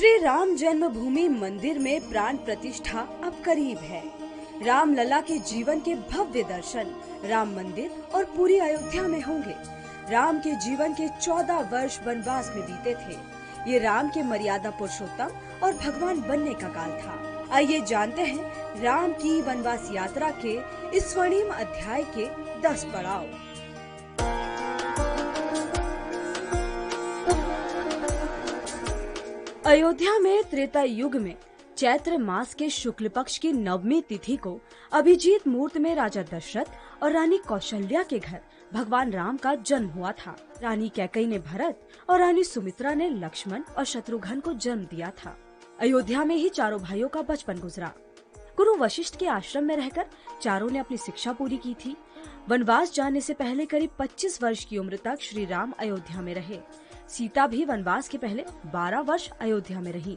श्री राम जन्मभूमि मंदिर में प्राण प्रतिष्ठा अब करीब है। राम लला के जीवन के भव्य दर्शन राम मंदिर और पूरी अयोध्या में होंगे। राम के जीवन के 14 वर्ष वनवास में बीते थे। ये राम के मर्यादा पुरुषोत्तम और भगवान बनने का काल था। आइए जानते हैं राम की वनवास यात्रा के इस स्वर्णिम अध्याय के 10 पड़ाव। अयोध्या में त्रेता युग में चैत्र मास के शुक्ल पक्ष की नवमी तिथि को अभिजीत मुहूर्त में राजा दशरथ और रानी कौशल्या के घर भगवान राम का जन्म हुआ था। रानी कैकेयी ने भरत और रानी सुमित्रा ने लक्ष्मण और शत्रुघ्न को जन्म दिया था। अयोध्या में ही चारों भाइयों का बचपन गुजरा। गुरु वशिष्ठ के आश्रम में रहकर चारों ने अपनी शिक्षा पूरी की थी। वनवास जाने से पहले करीब 25 वर्ष की उम्र तक श्री राम अयोध्या में रहे। सीता भी वनवास के पहले 12 वर्ष अयोध्या में रही।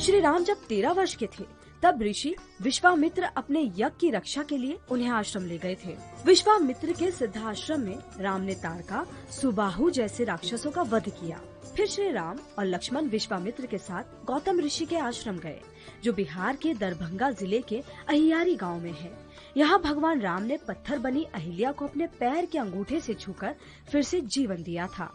श्री राम जब 13 वर्ष के थे तब ऋषि विश्वामित्र अपने यज्ञ की रक्षा के लिए उन्हें आश्रम ले गए थे। विश्वामित्र के सिद्धाश्रम में राम ने तारका, सुबाहु जैसे राक्षसों का वध किया। फिर श्री राम और लक्ष्मण विश्वामित्र के साथ गौतम ऋषि के आश्रम गए, जो बिहार के दरभंगा जिले के अहियारी गांव में है। यहाँ भगवान राम ने पत्थर बनी अहिल्या को अपने पैर के अंगूठे से छूकर फिर से जीवन दिया था।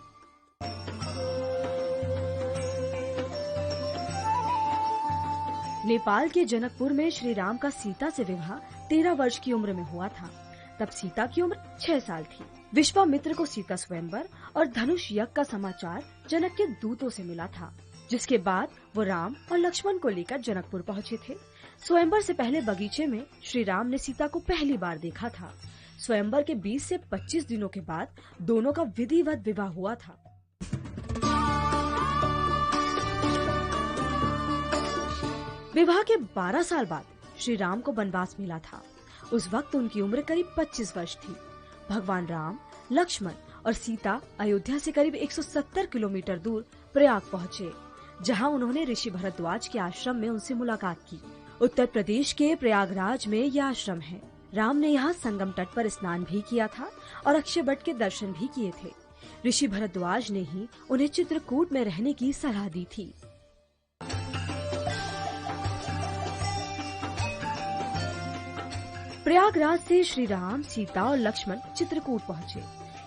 नेपाल के जनकपुर में श्री राम का सीता से विवाह 13 वर्ष की उम्र में हुआ था। तब सीता की उम्र 6 साल थी। विश्वामित्र को सीता स्वयंवर और धनुष यज्ञ का समाचार जनक के दूतों से मिला था, जिसके बाद वो राम और लक्ष्मण को लेकर जनकपुर पहुँचे थे। स्वयंवर से पहले बगीचे में श्री राम ने सीता को पहली बार देखा था। स्वयंवर के 20 से 25 दिनों के बाद दोनों का विधिवत विवाह हुआ था। विवाह के 12 साल बाद श्री राम को वनवास मिला था। उस वक्त उनकी उम्र करीब 25 वर्ष थी। भगवान राम, लक्ष्मण और सीता अयोध्या से करीब 170 किलोमीटर दूर प्रयाग पहुँचे, जहाँ उन्होंने ऋषि भरद्वाज के आश्रम में उनसे मुलाकात की। उत्तर प्रदेश के प्रयागराज में यह आश्रम है। राम ने यहाँ संगम तट पर स्नान भी किया था और अक्षय वट के दर्शन भी किए थे। ऋषि भरद्वाज ने ही उन्हें चित्रकूट में रहने की सलाह दी थी। प्रयागराज से श्री राम, सीता और लक्ष्मण चित्रकूट पहुँचे।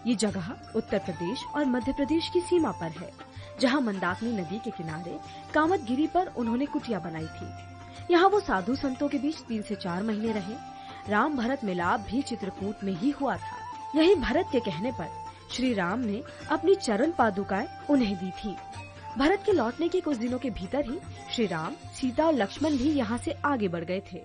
ये जगह उत्तर प्रदेश और मध्य प्रदेश की सीमा पर है, जहाँ मंदाकिनी नदी के किनारे कामतगिरी पर उन्होंने कुटिया बनाई थी। यहाँ वो साधु संतों के बीच 3 से 4 महीने रहे। राम भरत मिलाप भी चित्रकूट में ही हुआ था। यही भरत के कहने पर श्री राम ने अपनी चरण पादुकाएं उन्हें दी थी। भरत के लौटने के कुछ दिनों के भीतर ही श्री राम, सीता और लक्ष्मण भी यहाँ से आगे बढ़ गए थे।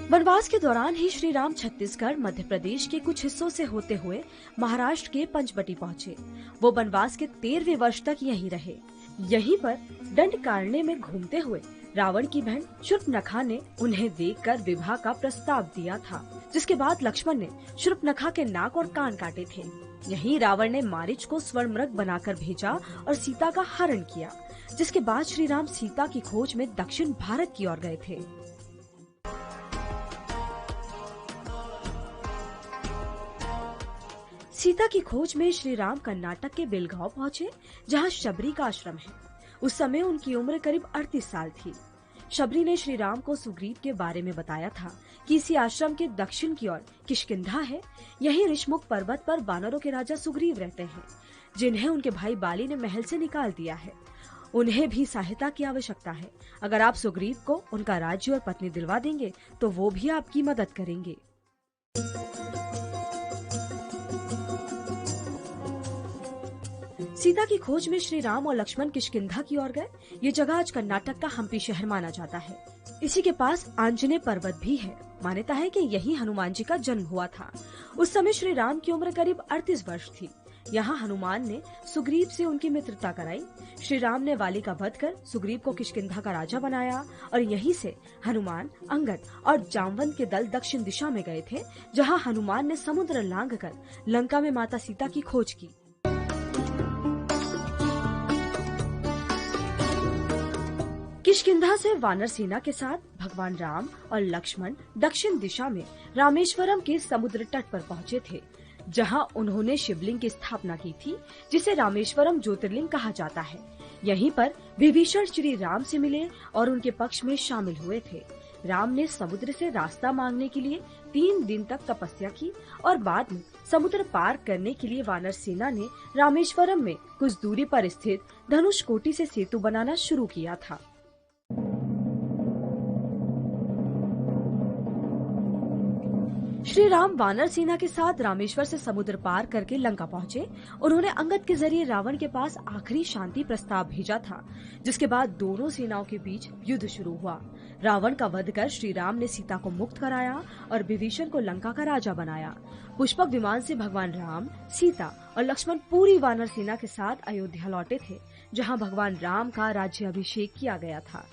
वनवास के दौरान ही श्री राम छत्तीसगढ़, मध्य प्रदेश के कुछ हिस्सों से होते हुए महाराष्ट्र के पंचवटी पहुँचे। वो वनवास के 13वें वर्ष तक यहीं रहे। यहीं पर दंडकारण्य में घूमते हुए रावण की बहन शूर्पणखा ने उन्हें देखकर विवाह का प्रस्ताव दिया था, जिसके बाद लक्ष्मण ने शूर्पणखा के नाक और कान काटे थे। यहीं रावण ने मारीच को स्वर्ण मृग बनाकर भेजा और सीता का हरण किया, जिसके बाद श्री राम सीता की खोज में दक्षिण भारत की ओर गए थे। सीता की खोज में श्री राम कर्नाटक के बेलगांव पहुँचे, जहाँ शबरी का आश्रम है। उस समय उनकी उम्र करीब 38 साल थी। शबरी ने श्री राम को सुग्रीव के बारे में बताया था कि इसी आश्रम के दक्षिण की ओर किष्किंधा है। यही ऋषमुख पर्वत पर वानरों के राजा सुग्रीव रहते हैं, जिन्हें उनके भाई बाली ने महल से निकाल दिया है। उन्हें भी सहायता की आवश्यकता है। अगर आप सुग्रीव को उनका राज्य और पत्नी दिलवा देंगे तो वो भी आपकी मदद करेंगे। सीता की खोज में श्री राम और लक्ष्मण किष्किंधा की ओर गए। ये जगह आज कर्नाटक का हम्पी शहर माना जाता है। इसी के पास आंजनेय पर्वत भी है। मान्यता है कि यहीं हनुमान जी का जन्म हुआ था। उस समय श्री राम की उम्र करीब 38 वर्ष थी। यहाँ हनुमान ने सुग्रीव से उनकी मित्रता कराई। श्री राम ने वाली का वध कर सुग्रीव को किष्किंधा का राजा बनाया और यहीं से हनुमान, अंगद और जामवंत के दल दक्षिण दिशा में गए थे, जहाँ हनुमान ने समुद्र लांघकर लंका में माता सीता की खोज की। किष्किंधा से वानर सेना के साथ भगवान राम और लक्ष्मण दक्षिण दिशा में रामेश्वरम के समुद्र तट पर पहुँचे थे, जहां उन्होंने शिवलिंग की स्थापना की थी, जिसे रामेश्वरम ज्योतिर्लिंग कहा जाता है। यहीं पर विभीषण श्री राम से मिले और उनके पक्ष में शामिल हुए थे। राम ने समुद्र से रास्ता मांगने के लिए 3 दिन तक तपस्या की और बाद में समुद्र पार करने के लिए वानर सेना ने रामेश्वरम में कुछ दूरी पर स्थित धनुषकोटि से सेतु बनाना शुरू किया था। श्री राम वानर सेना के साथ रामेश्वर से समुद्र पार करके लंका पहुँचे। उन्होंने अंगद के जरिए रावण के पास आखिरी शांति प्रस्ताव भेजा था, जिसके बाद दोनों सेनाओं के बीच युद्ध शुरू हुआ। रावण का वध कर श्री राम ने सीता को मुक्त कराया और विभीषण को लंका का राजा बनाया। पुष्पक विमान से भगवान राम, सीता और लक्ष्मण पूरी वानर सेना के साथ अयोध्या लौटे थे, जहाँ भगवान राम का राज्याभिषेक किया गया था।